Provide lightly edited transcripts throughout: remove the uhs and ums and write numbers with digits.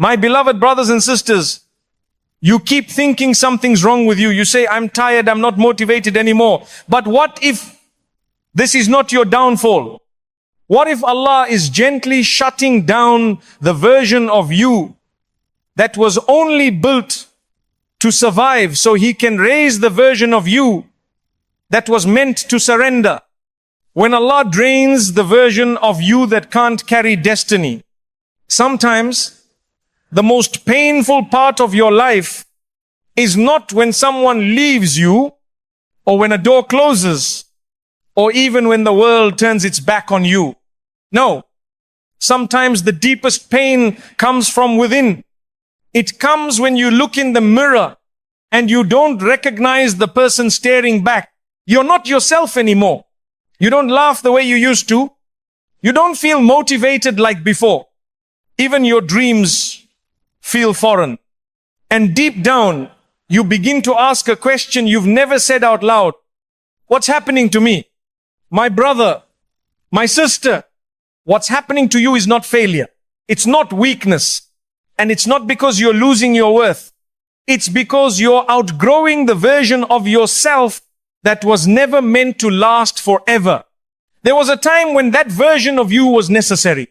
My beloved brothers and sisters, you keep thinking something's wrong with you. You say, I'm tired, I'm not motivated anymore. But what if this is not your downfall? What if Allah is gently shutting down the version of you that was only built to survive, so He can raise the version of you that was meant to surrender? When Allah drains the version of you that can't carry destiny, sometimes the most painful part of your life is not when someone leaves you, or when a door closes, or even when the world turns its back on you. No. Sometimes the deepest pain comes from within. It comes when you look in the mirror and you don't recognize the person staring back. You're not yourself anymore. You don't laugh the way you used to. You don't feel motivated like before. Even your dreams feel foreign. And deep down, you begin to ask a question you've never said out loud. What's happening to me? My brother, my sister, what's happening to you is not failure. It's not weakness. And it's not because you're losing your worth. It's because you're outgrowing the version of yourself that was never meant to last forever. There was a time when that version of you was necessary.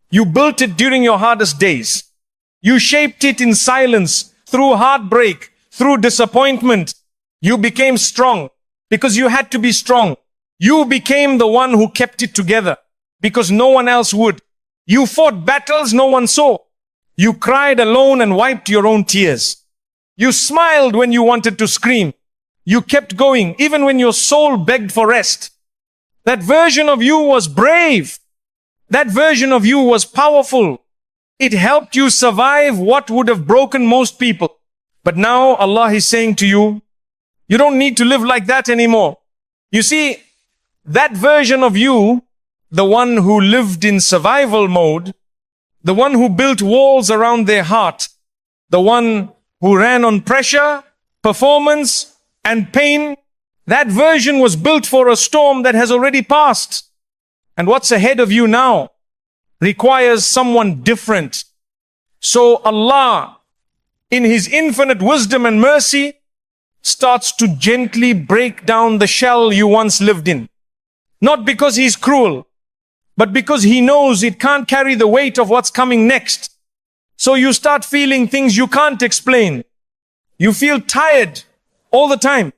You built it during your hardest days. You shaped it in silence, through heartbreak, through disappointment. You became strong because you had to be strong. You became the one who kept it together because no one else would. You fought battles no one saw. You cried alone and wiped your own tears. You smiled when you wanted to scream. You kept going even when your soul begged for rest. That version of you was brave. That version of you was powerful. It helped you survive what would have broken most people. But now Allah is saying to you, you don't need to live like that anymore. You see, that version of you, the one who lived in survival mode, the one who built walls around their heart, the one who ran on pressure, performance, and pain, that version was built for a storm that has already passed. And what's ahead of you now requires someone different. So Allah, in His infinite wisdom and mercy, starts to gently break down the shell you once lived in. Not because He's cruel, but because He knows it can't carry the weight of what's coming next. So you start feeling things you can't explain. You feel tired all the time.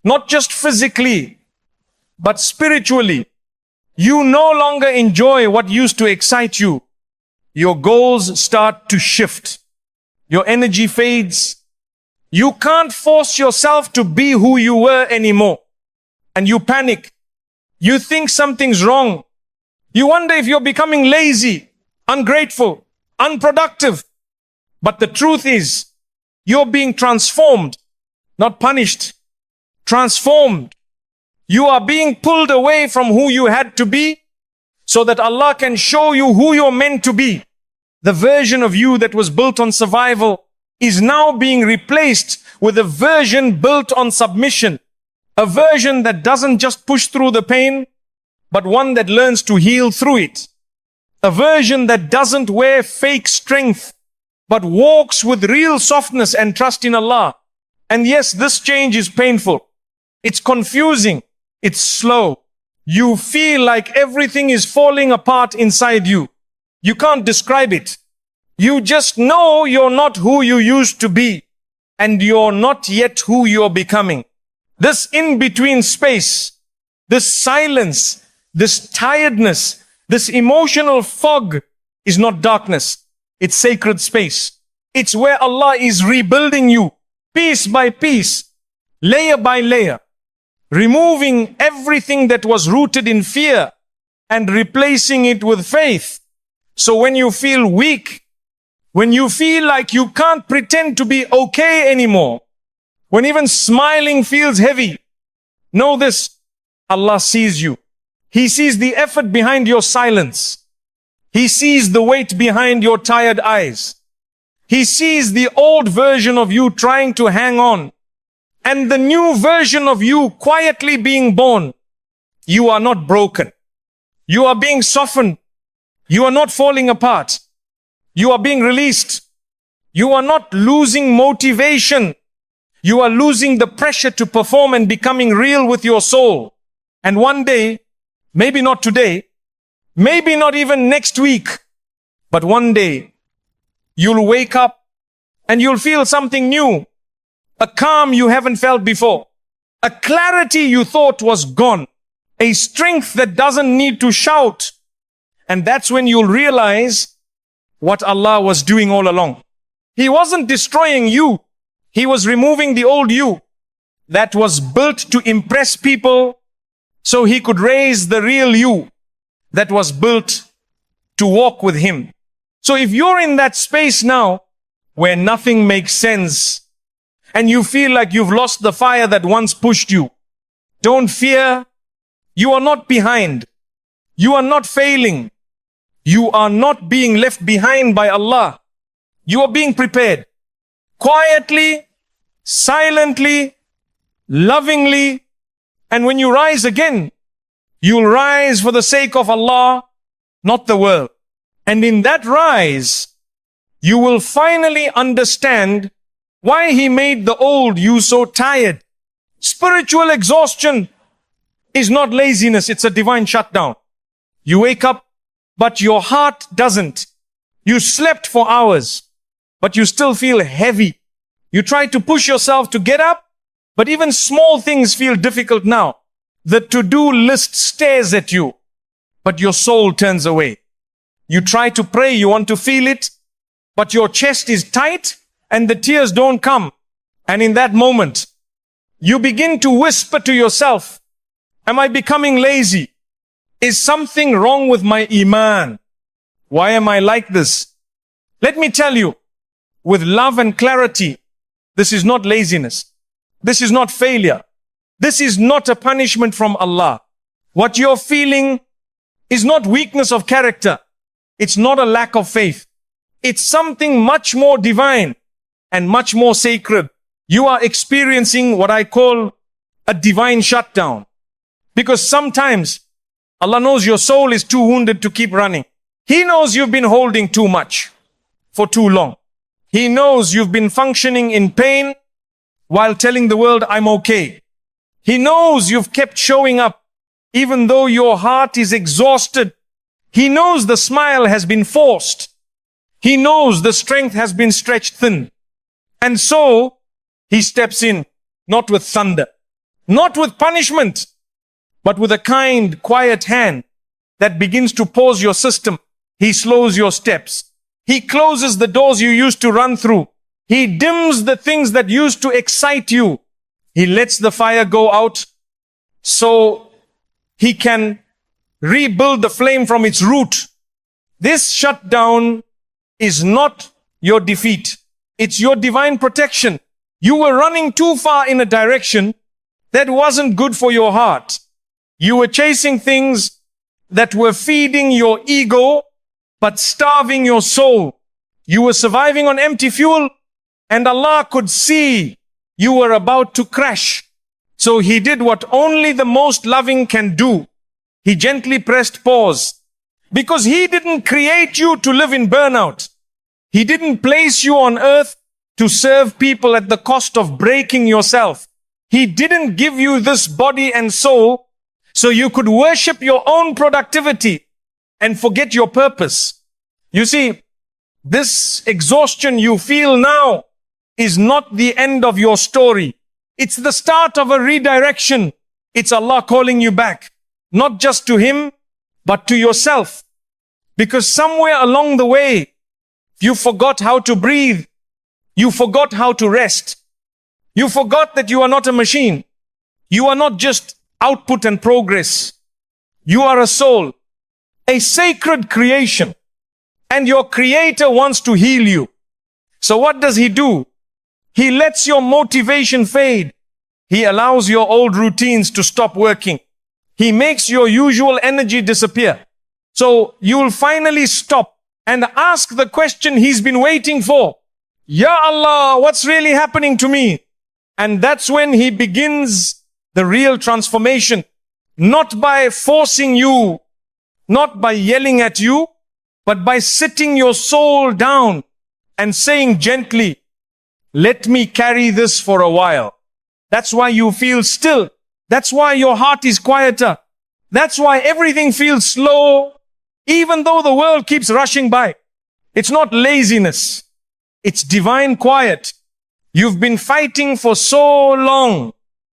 Not just physically, but spiritually. You no longer enjoy what used to excite you. Your goals start to shift. Your energy fades. You can't force yourself to be who you were anymore. And you panic. You think something's wrong. You wonder if you're becoming lazy, ungrateful, unproductive. But the truth is, you're being transformed, not punished. Transformed. You are being pulled away from who you had to be so that Allah can show you who you're meant to be. The version of you that was built on survival is now being replaced with a version built on submission. A version that doesn't just push through the pain, but one that learns to heal through it. A version that doesn't wear fake strength, but walks with real softness and trust in Allah. And yes, this change is painful. It's confusing. It's slow. You feel like everything is falling apart inside you. You can't describe it. You just know you're not who you used to be, and you're not yet who you're becoming. This in-between space, this silence, this tiredness, this emotional fog is not darkness. It's sacred space. It's where Allah is rebuilding you piece by piece, layer by layer, removing everything that was rooted in fear and replacing it with faith. So when you feel weak, when you feel like you can't pretend to be okay anymore, when even smiling feels heavy, know this: Allah sees you. He sees the effort behind your silence. He sees the weight behind your tired eyes. He sees the old version of you trying to hang on, and the new version of you quietly being born. You are not broken. You are being softened. You are not falling apart. You are being released. You are not losing motivation. You are losing the pressure to perform and becoming real with your soul. And one day, maybe not today, maybe not even next week, but one day, you'll wake up and you'll feel something new. A calm you haven't felt before. A clarity you thought was gone. A strength that doesn't need to shout. And that's when you'll realize what Allah was doing all along. He wasn't destroying you. He was removing the old you that was built to impress people so He could raise the real you that was built to walk with Him. So if you're in that space now where nothing makes sense and you feel like you've lost the fire that once pushed you, don't fear. You are not behind. You are not failing. You are not being left behind by Allah. You are being prepared. Quietly, silently, lovingly. And when you rise again, you'll rise for the sake of Allah, not the world. And in that rise, you will finally understand why He made the old you so tired. Spiritual exhaustion is not laziness, it's a divine shutdown. You wake up, but your heart doesn't. You slept for hours, but you still feel heavy. You try to push yourself to get up, but even small things feel difficult now. The to-do list stares at you, but your soul turns away. You try to pray, you want to feel it, but your chest is tight and the tears don't come. And in that moment, you begin to whisper to yourself, am I becoming lazy? Is something wrong with my iman? Why am I like this? Let me tell you, with love and clarity, this is not laziness. This is not failure. This is not a punishment from Allah. What you're feeling is not weakness of character. It's not a lack of faith. It's something much more divine and much more sacred. You are experiencing what I call a divine shutdown. Because sometimes Allah knows your soul is too wounded to keep running. He knows you've been holding too much for too long. He knows you've been functioning in pain while telling the world, I'm okay. He knows you've kept showing up even though your heart is exhausted. He knows the smile has been forced. He knows the strength has been stretched thin. And so, He steps in, not with thunder, not with punishment, but with a kind, quiet hand that begins to pause your system. He slows your steps. He closes the doors you used to run through. He dims the things that used to excite you. He lets the fire go out so He can rebuild the flame from its root. This shutdown is not your defeat. It's your divine protection. You were running too far in a direction that wasn't good for your heart. You were chasing things that were feeding your ego, but starving your soul. You were surviving on empty fuel, and Allah could see you were about to crash. So He did what only the most loving can do. He gently pressed pause. Because He didn't create you to live in burnout. He didn't place you on earth to serve people at the cost of breaking yourself. He didn't give you this body and soul so you could worship your own productivity and forget your purpose. You see, this exhaustion you feel now is not the end of your story. It's the start of a redirection. It's Allah calling you back, not just to Him, but to yourself. Because somewhere along the way, you forgot how to breathe. You forgot how to rest. You forgot that you are not a machine. You are not just output and progress. You are a soul, a sacred creation. And your Creator wants to heal you. So what does He do? He lets your motivation fade. He allows your old routines to stop working. He makes your usual energy disappear. So you will finally stop and ask the question He's been waiting for. Ya Allah, what's really happening to me? And that's when He begins the real transformation. Not by forcing you, not by yelling at you, but by sitting your soul down and saying gently, let me carry this for a while. That's why you feel still. That's why your heart is quieter. That's why everything feels slow, even though the world keeps rushing by. It's not laziness. It's divine quiet. You've been fighting for so long,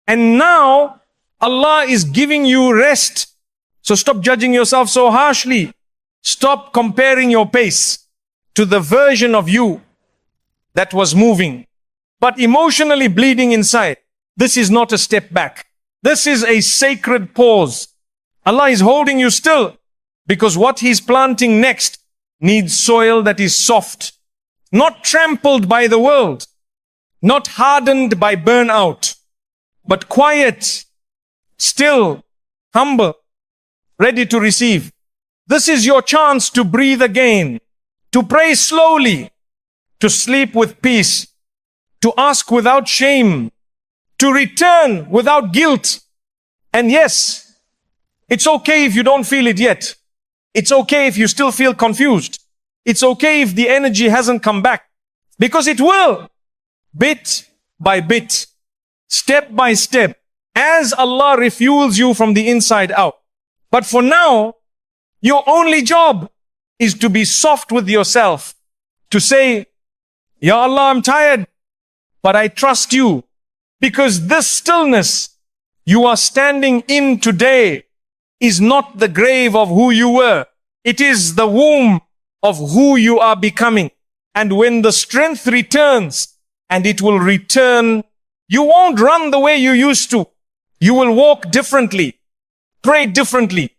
and now Allah is giving you rest. So stop judging yourself so harshly. Stop comparing your pace to the version of you that was moving, but emotionally bleeding inside. This is not a step back. This is a sacred pause. Allah is holding you still because what He's planting next needs soil that is soft, not trampled by the world, not hardened by burnout, but quiet, still, humble, ready to receive. This is your chance to breathe again, to pray slowly, to sleep with peace, to ask without shame, to return without guilt. And yes, it's okay if you don't feel it yet. It's okay if you still feel confused. It's okay if the energy hasn't come back, because it will, bit by bit, step by step, as Allah refuels you from the inside out. But for now, your only job is to be soft with yourself, to say, Ya Allah, I'm tired, but I trust you, because this stillness you are standing in today is not the grave of who you were. It is the womb of who you are becoming. And when the strength returns, and it will return, you won't run the way you used to. You will walk differently, pray differently,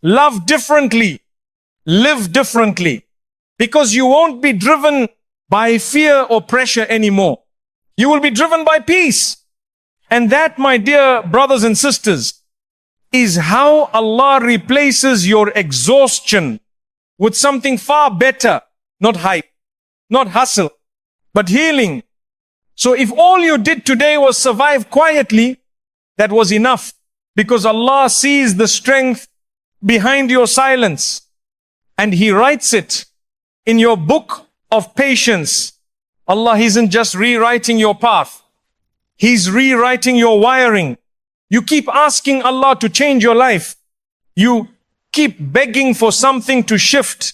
love differently, live differently, because you won't be driven by fear or pressure anymore. You will be driven by peace. And that, my dear brothers and sisters, is how Allah replaces your exhaustion with something far better. Not hype, not hustle, but healing. So if all you did today was survive quietly, that was enough, because Allah sees the strength behind your silence, and He writes it in your book of patience. Allah isn't just rewriting your path. He's rewriting your wiring. You keep asking Allah to change your life. You keep begging for something to shift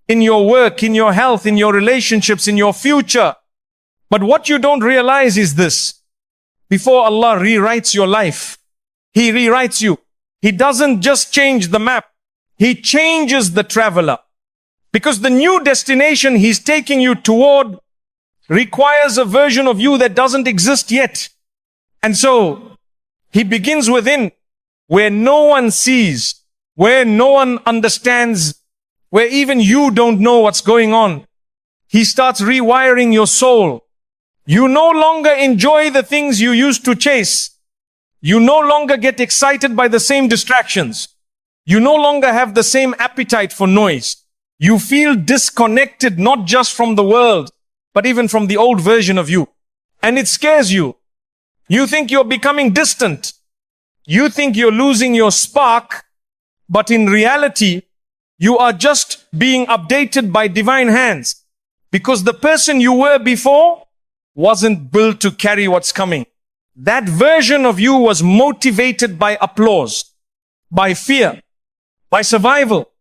in your work, in your health, in your relationships, in your future. But what you don't realize is this. Before Allah rewrites your life, He rewrites you. He doesn't just change the map. He changes the traveler. Because the new destination He's taking you toward requires a version of you that doesn't exist yet. And so, He begins within, where no one sees, where no one understands, where even you don't know what's going on. He starts rewiring your soul. You no longer enjoy the things you used to chase. You no longer get excited by the same distractions. You no longer have the same appetite for noise. You feel disconnected, not just from the world, but even from the old version of you. And it scares you. You think you're becoming distant. You think you're losing your spark, but in reality, you are just being updated by divine hands. Because the person you were before wasn't built to carry what's coming. That version of you was motivated by applause, by fear, by survival,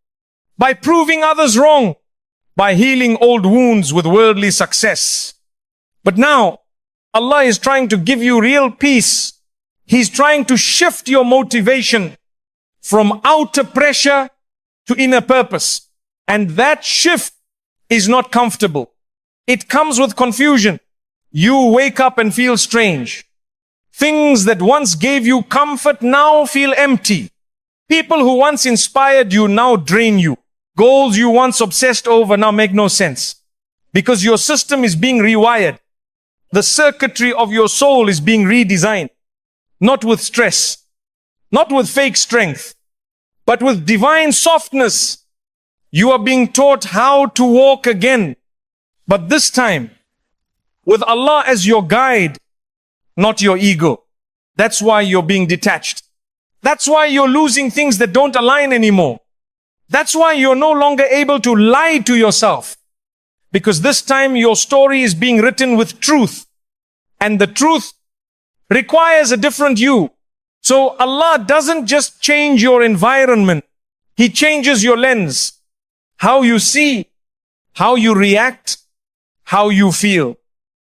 by proving others wrong, by healing old wounds with worldly success. But now, Allah is trying to give you real peace. He's trying to shift your motivation from outer pressure to inner purpose. And that shift is not comfortable. It comes with confusion. You wake up and feel strange. Things that once gave you comfort now feel empty. People who once inspired you now drain you. Goals you once obsessed over now make no sense. Because your system is being rewired. The circuitry of your soul is being redesigned. Not with stress, not with fake strength, but with divine softness. You are being taught how to walk again. But this time, with Allah as your guide, not your ego. That's why you're being detached. That's why you're losing things that don't align anymore. That's why you're no longer able to lie to yourself. Because this time your story is being written with truth. And the truth requires a different you. So Allah doesn't just change your environment. He changes your lens. How you see, how you react, how you feel,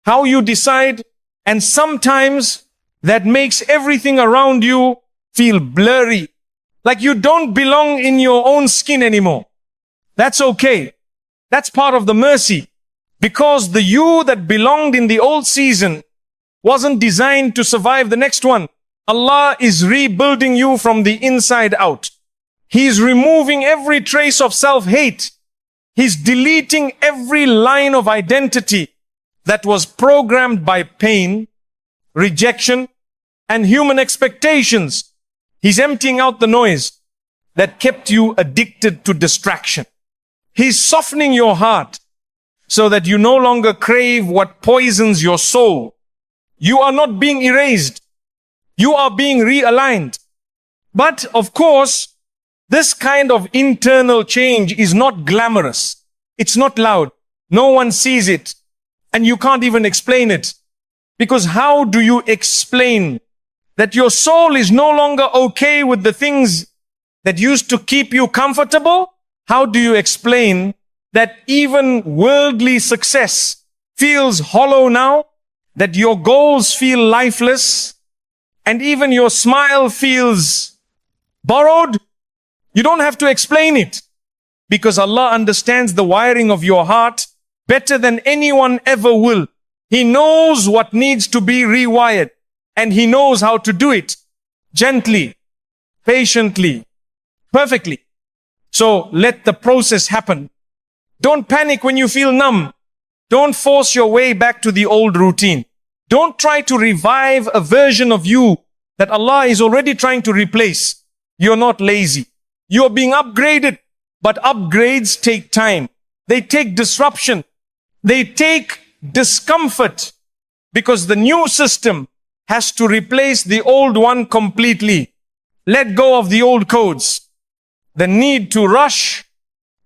how you decide. And sometimes that makes everything around you feel blurry. Like you don't belong in your own skin anymore. That's okay. That's part of the mercy. Because the you that belonged in the old season wasn't designed to survive the next one. Allah is rebuilding you from the inside out. He's removing every trace of self-hate. He's deleting every line of identity that was programmed by pain, rejection, and human expectations. He's emptying out the noise that kept you addicted to distraction. He's softening your heart so that you no longer crave what poisons your soul. You are not being erased. You are being realigned. But of course, this kind of internal change is not glamorous. It's not loud. No one sees it. And you can't even explain it. Because how do you explain that your soul is no longer okay with the things that used to keep you comfortable? How do you explain that even worldly success feels hollow now? That your goals feel lifeless? And even your smile feels borrowed? You don't have to explain it. Because Allah understands the wiring of your heart better than anyone ever will. He knows what needs to be rewired. And He knows how to do it. Gently, patiently, perfectly. So let the process happen. Don't panic when you feel numb. Don't force your way back to the old routine. Don't try to revive a version of you that Allah is already trying to replace. You're not lazy. You're being upgraded. But upgrades take time. They take disruption. They take discomfort. Because the new system has to replace the old one completely. Let go of the old codes. The need to rush.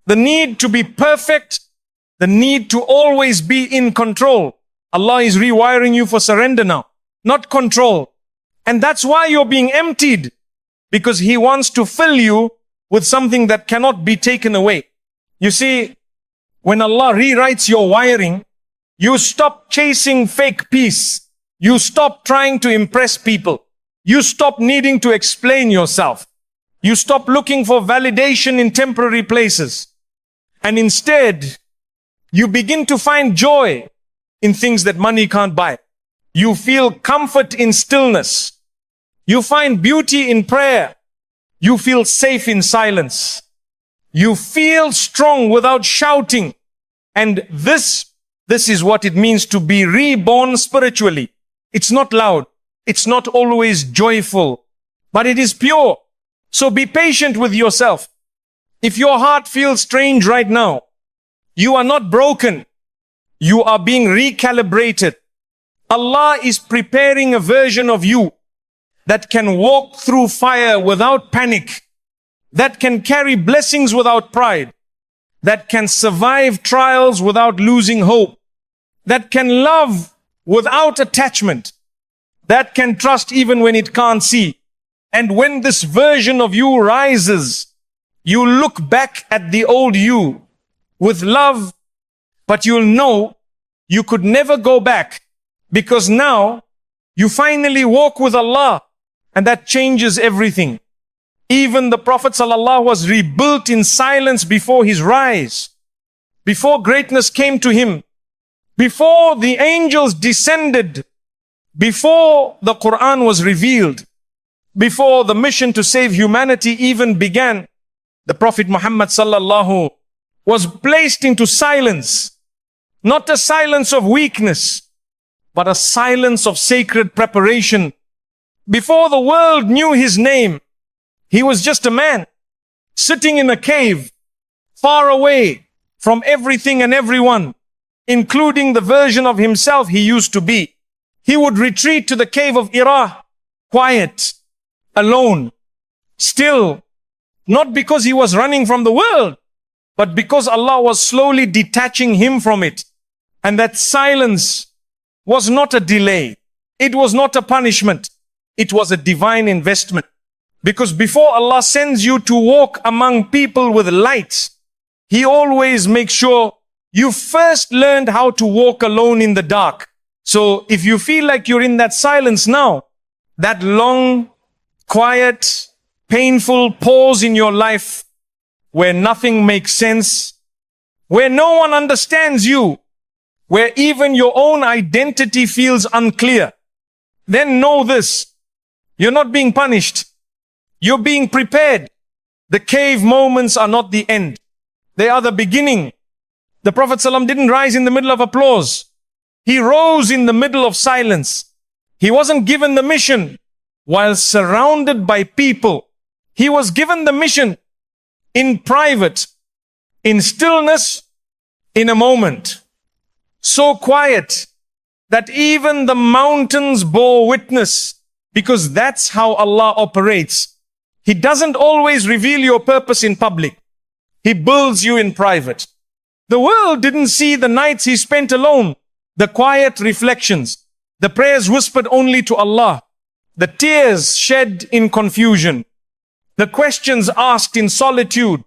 The need to be perfect. The need to always be in control. Allah is rewiring you for surrender now, not control. And that's why you're being emptied. Because He wants to fill you with something that cannot be taken away. You see, when Allah rewrites your wiring, you stop chasing fake peace. You stop trying to impress people. You stop needing to explain yourself. You stop looking for validation in temporary places. And instead, you begin to find joy in things that money can't buy. You feel comfort in stillness. You find beauty in prayer. You feel safe in silence. You feel strong without shouting. And this is what it means to be reborn spiritually. It's not loud. It's not always joyful, but it is pure. So be patient with yourself. If your heart feels strange right now, you are not broken. You are being recalibrated. Allah is preparing a version of you that can walk through fire without panic, that can carry blessings without pride, that can survive trials without losing hope, that can love without attachment, that can trust even when it can't see. And when this version of you rises, you look back at the old you with love, but you'll know you could never go back, because now you finally walk with Allah, and that changes everything. Even the Prophet ﷺ was rebuilt in silence before his rise, before greatness came to him, before the angels descended, before the Quran was revealed, before the mission to save humanity even began. The Prophet Muhammad ﷺ was placed into silence, not a silence of weakness, but a silence of sacred preparation. Before the world knew his name, he was just a man sitting in a cave, far away from everything and everyone, including the version of himself he used to be. He would retreat to the cave of Hira, quiet, alone, still, Not because he was running from the world, but because Allah was slowly detaching him from it. And that silence was not a delay. It was not a punishment. It was a divine investment. Because before Allah sends you to walk among people with light, He always makes sure you first learned how to walk alone in the dark. So if you feel like you're in that silence now, that long, quiet, painful pause in your life where nothing makes sense, where no one understands you, where even your own identity feels unclear, then know this: you're not being punished. You're being prepared. The cave moments are not the end. They are the beginning. The Prophet ﷺ didn't rise in the middle of applause. He rose in the middle of silence. He wasn't given the mission while surrounded by people. He was given the mission in private, in stillness, in a moment. So quiet that even the mountains bore witness, because that's how Allah operates. He doesn't always reveal your purpose in public. He builds you in private. The world didn't see the nights he spent alone, the quiet reflections, the prayers whispered only to Allah, the tears shed in confusion, the questions asked in solitude.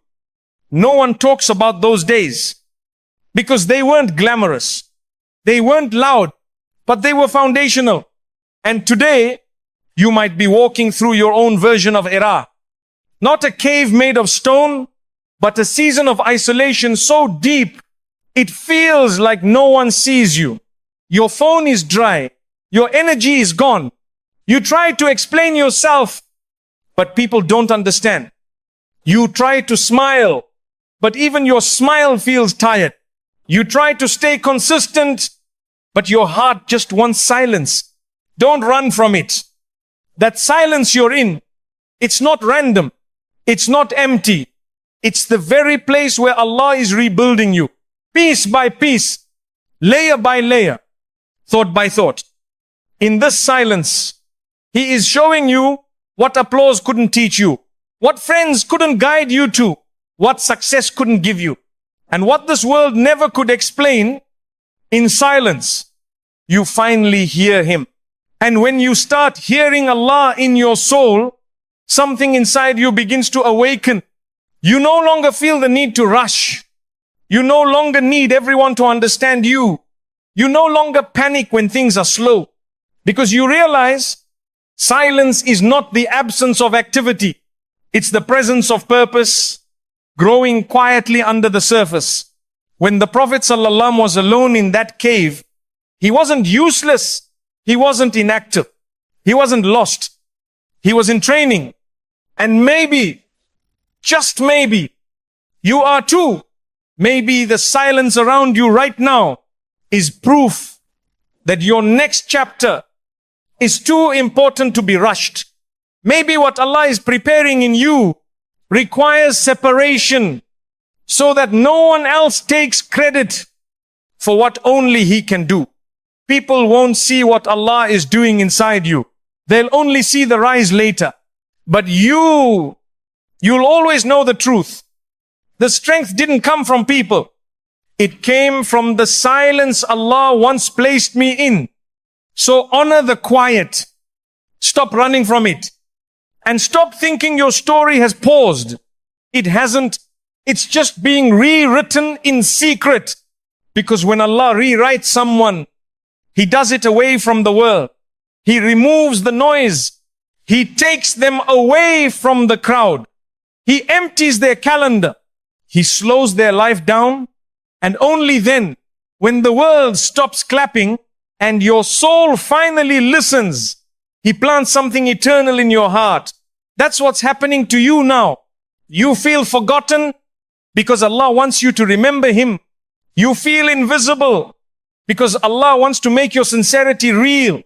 No one talks about those days because they weren't glamorous. They weren't loud, but they were foundational. And today, you might be walking through your own version of Hira. Not a cave made of stone, but a season of isolation so deep, it feels like no one sees you. Your phone is dry. Your energy is gone. You try to explain yourself, but people don't understand. You try to smile, but even your smile feels tired. You try to stay consistent, but your heart just wants silence. Don't run from it. That silence you're in, it's not random. It's not empty. It's the very place where Allah is rebuilding you, piece by piece, layer by layer, thought by thought. In this silence, He is showing you what applause couldn't teach you, what friends couldn't guide you to, what success couldn't give you, and what this world never could explain. In silence, you finally hear Him. And when you start hearing Allah in your soul, something inside you begins to awaken. You no longer feel the need to rush. You no longer need everyone to understand you. You no longer panic when things are slow, because you realize silence is not the absence of activity. It's the presence of purpose growing quietly under the surface. When the Prophet ﷺ was alone in that cave, he wasn't useless. He wasn't inactive. He wasn't lost. He was in training. And maybe, just maybe, you are too. Maybe the silence around you right now is proof that your next chapter is too important to be rushed. Maybe what Allah is preparing in you requires separation so that no one else takes credit for what only He can do. People won't see what Allah is doing inside you. They'll only see the rise later. But you'll always know the truth. The strength didn't come from people. It came from the silence Allah once placed me in. So honor the quiet. Stop running from it. And stop thinking your story has paused. It hasn't. It's just being rewritten in secret. Because when Allah rewrites someone, He does it away from the world. He removes the noise. He takes them away from the crowd. He empties their calendar. He slows their life down. And only then, when the world stops clapping and your soul finally listens, He plants something eternal in your heart. That's what's happening to you now. You feel forgotten because Allah wants you to remember Him. You feel invisible because Allah wants to make your sincerity real.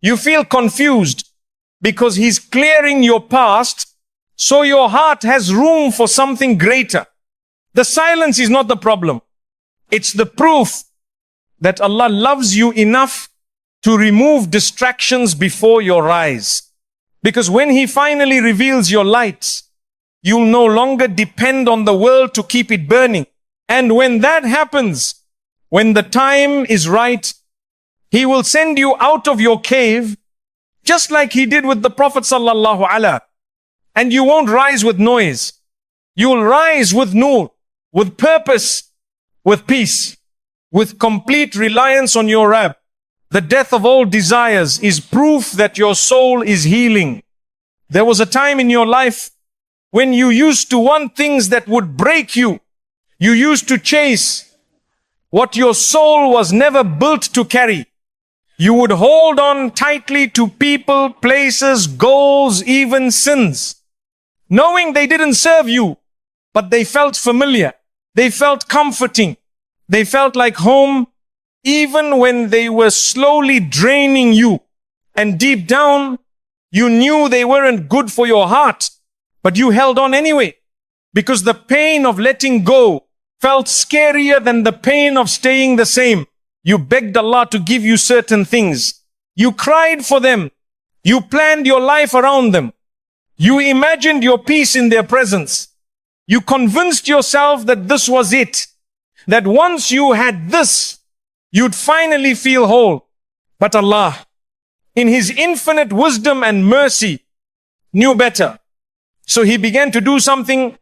You feel confused because He's clearing your past so your heart has room for something greater. The silence is not the problem. It's the proof that Allah loves you enough to remove distractions before your eyes. Because when He finally reveals your light, You'll no longer depend on the world to keep it burning. And when that happens, when the time is right, He will send you out of your cave, just like He did with the Prophet sallallahu alaihi. And you won't rise with noise. You will rise with nur, with purpose, with peace, with complete reliance on your Rabb. The death of all desires is proof that your soul is healing. There was a time in your life when you used to want things that would break you. You used to chase what your soul was never built to carry. You would hold on tightly to people, places, goals, even sins, knowing they didn't serve you, but they felt familiar. They felt comforting. They felt like home, even when they were slowly draining you. And deep down, you knew they weren't good for your heart, but you held on anyway, because the pain of letting go felt scarier than the pain of staying the same. You begged Allah to give you certain things. You cried for them. You planned your life around them. You imagined your peace in their presence. You convinced yourself that this was it, that once you had this, you'd finally feel whole. But Allah, in His infinite wisdom and mercy, knew better. So He began to do something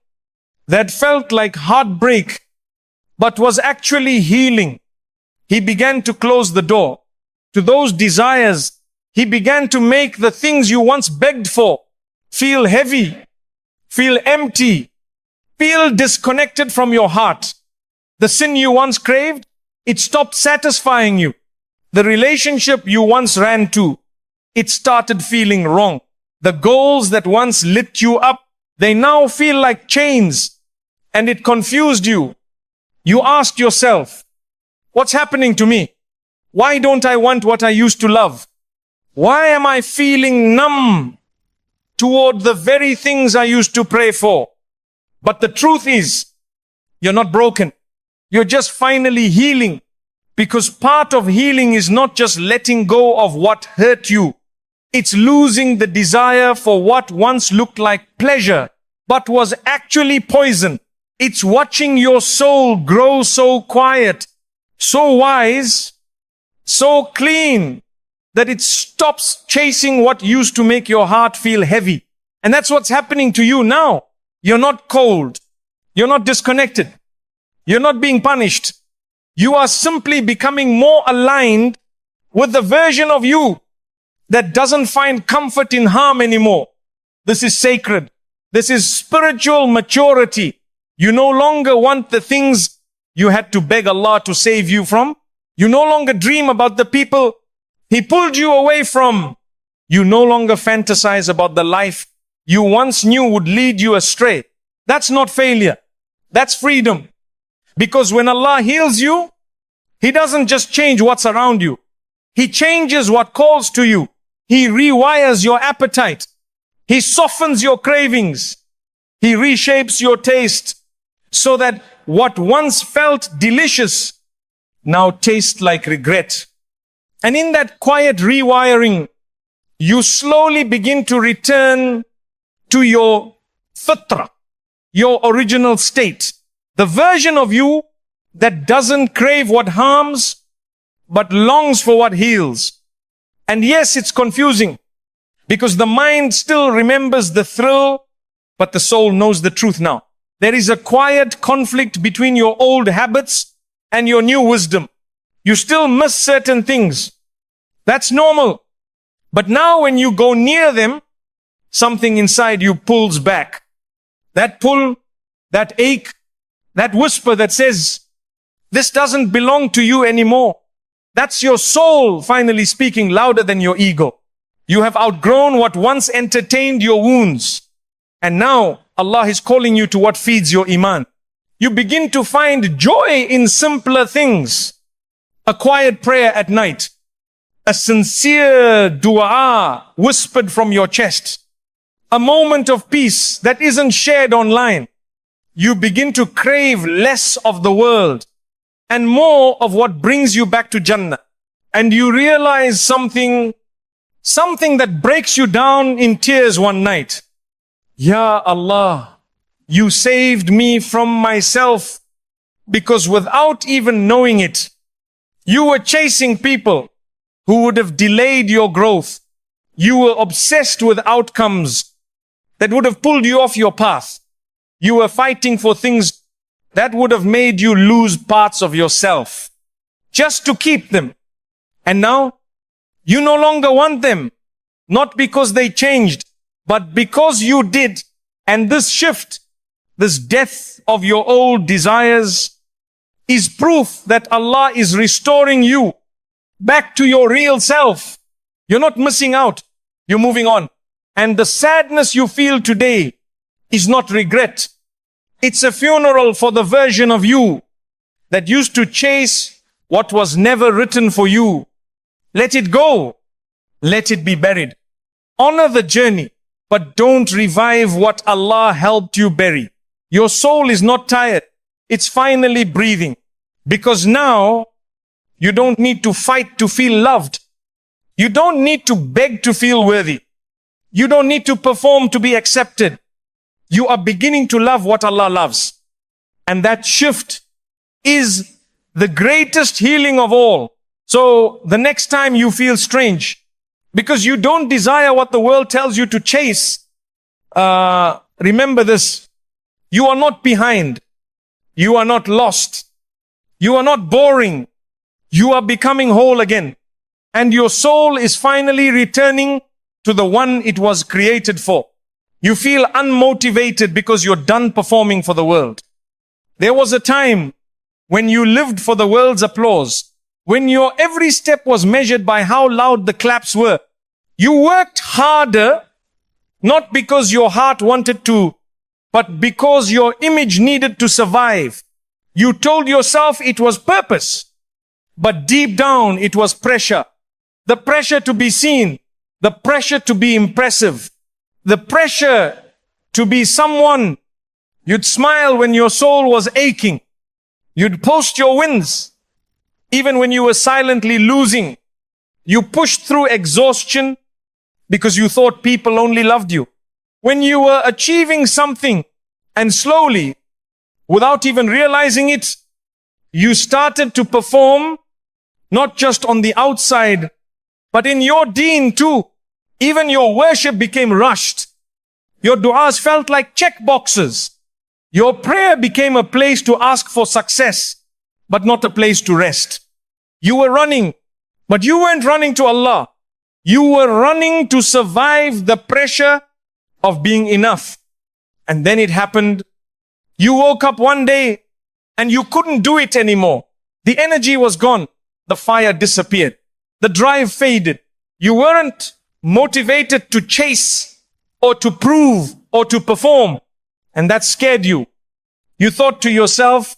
that felt like heartbreak, but was actually healing. He began to close the door to those desires. He began to make the things you once begged for feel heavy, feel empty, feel disconnected from your heart. The sin you once craved, it stopped satisfying you. The relationship you once ran to, it started feeling wrong. The goals that once lit you up, they now feel like chains, and it confused you. You asked yourself, what's happening to me? Why don't I want what I used to love? Why am I feeling numb toward the very things I used to pray for? But the truth is, you're not broken. You're just finally healing, because part of healing is not just letting go of what hurt you. It's losing the desire for what once looked like pleasure, but was actually poison. It's watching your soul grow so quiet, so wise, so clean, that it stops chasing what used to make your heart feel heavy. And that's what's happening to you now. You're not cold. You're not disconnected. You're not being punished. You are simply becoming more aligned with the version of you that doesn't find comfort in harm anymore. This is sacred. This is spiritual maturity. You no longer want the things you had to beg Allah to save you from. You no longer dream about the people He pulled you away from. You no longer fantasize about the life you once knew would lead you astray. That's not failure. That's freedom. Because when Allah heals you, He doesn't just change what's around you. He changes what calls to you. He rewires your appetite. He softens your cravings. He reshapes your taste so that what once felt delicious now tastes like regret. And in that quiet rewiring, you slowly begin to return to your fitra, your original state, the version of you that doesn't crave what harms, but longs for what heals. And yes, it's confusing, because the mind still remembers the thrill, but the soul knows the truth now. There is a quiet conflict between your old habits and your new wisdom. You still miss certain things. That's normal. But now when you go near them, something inside you pulls back. That pull, that ache, that whisper that says, this doesn't belong to you anymore. That's your soul finally speaking louder than your ego. You have outgrown what once entertained your wounds. And now Allah is calling you to what feeds your iman. You begin to find joy in simpler things. A quiet prayer at night. A sincere dua whispered from your chest. A moment of peace that isn't shared online. You begin to crave less of the world and more of what brings you back to Jannah. And you realize something that breaks you down in tears one night. Ya Allah, You saved me from myself, because without even knowing it, you were chasing people who would have delayed your growth. You were obsessed with outcomes that would have pulled you off your path. You were fighting for things that would have made you lose parts of yourself just to keep them. And now you no longer want them, not because they changed, but because you did. And this shift, this death of your old desires, is proof that Allah is restoring you back to your real self. You're not missing out. You're moving on. And the sadness you feel today is not regret. It's a funeral for the version of you that used to chase what was never written for you. Let it go. Let it be buried. Honor the journey, but don't revive what Allah helped you bury. Your soul is not tired. It's finally breathing. Because now you don't need to fight to feel loved. You don't need to beg to feel worthy. You don't need to perform to be accepted. You are beginning to love what Allah loves. And that shift is the greatest healing of all. So the next time you feel strange, because you don't desire what the world tells you to chase, remember this. You are not behind. You are not lost. You are not boring. You are becoming whole again. And your soul is finally returning to the one it was created for. You feel unmotivated because you're done performing for the world. There was a time when you lived for the world's applause, when your every step was measured by how loud the claps were. You worked harder, not because your heart wanted to, but because your image needed to survive. You told yourself it was purpose, but deep down it was pressure. The pressure to be seen, the pressure to be impressive, the pressure to be someone. You'd smile when your soul was aching. You'd post your wins, even when you were silently losing. You pushed through exhaustion because you thought people only loved you. When you were achieving something, and slowly, without even realizing it, you started to perform, not just on the outside, but in your deen too. Even your worship became rushed. Your du'as felt like check boxes. Your prayer became a place to ask for success, but not a place to rest. You were running, but you weren't running to Allah. You were running to survive the pressure of being enough. And then it happened. You woke up one day and you couldn't do it anymore. The energy was gone. The fire disappeared. The drive faded. You weren't motivated to chase or to prove or to perform. And that scared you. You thought to yourself,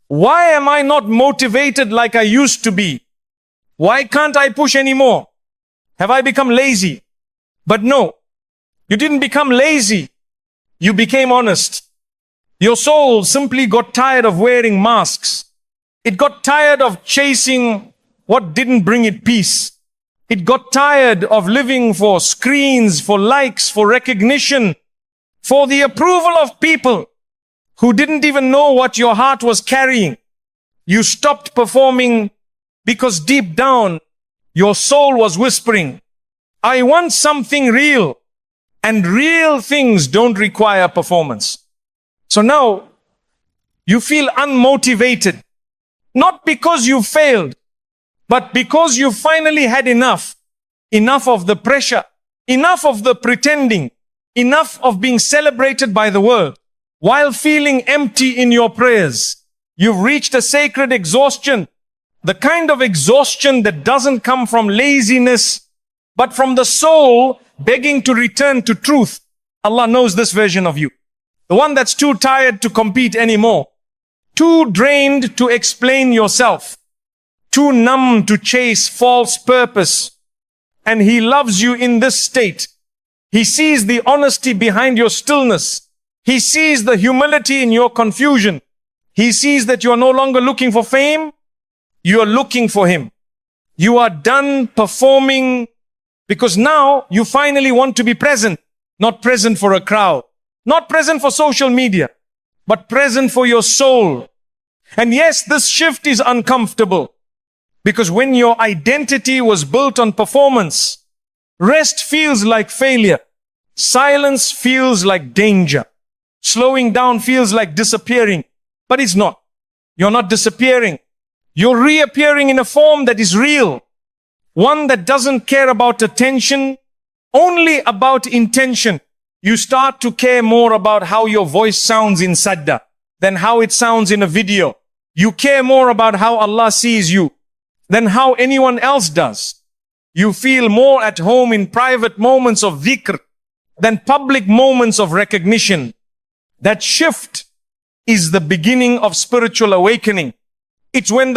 why am I not motivated like I used to be? Why can't I push anymore? Have I become lazy? But no, you didn't become lazy. You became honest. Your soul simply got tired of wearing masks. It got tired of chasing what didn't bring it peace. It got tired of living for screens, for likes, for recognition, for the approval of people who didn't even know what your heart was carrying. You stopped performing because deep down, your soul was whispering, I want something real, and real things don't require performance. So now, you feel unmotivated, not because you failed, but because you finally had enough. Enough of the pressure, enough of the pretending, enough of being celebrated by the world, while feeling empty in your prayers. You've reached a sacred exhaustion, the kind of exhaustion that doesn't come from laziness, but from the soul begging to return to truth. Allah knows this version of you. The one that's too tired to compete anymore, too drained to explain yourself, too numb to chase false purpose. And He loves you in this state. He sees the honesty behind your stillness. He sees the humility in your confusion. He sees that you are no longer looking for fame. You are looking for Him. You are done performing because now you finally want to be present, not present for a crowd. Not present for social media, but present for your soul. And yes, this shift is uncomfortable, because when your identity was built on performance, rest feels like failure. Silence feels like danger. Slowing down feels like disappearing. But it's not. You're not disappearing. You're reappearing in a form that is real. One that doesn't care about attention, only about intention. You start to care more about how your voice sounds in sajda than how it sounds in a video. You care more about how Allah sees you than how anyone else does. You feel more at home in private moments of dhikr than public moments of recognition. That shift is the beginning of spiritual awakening. It's when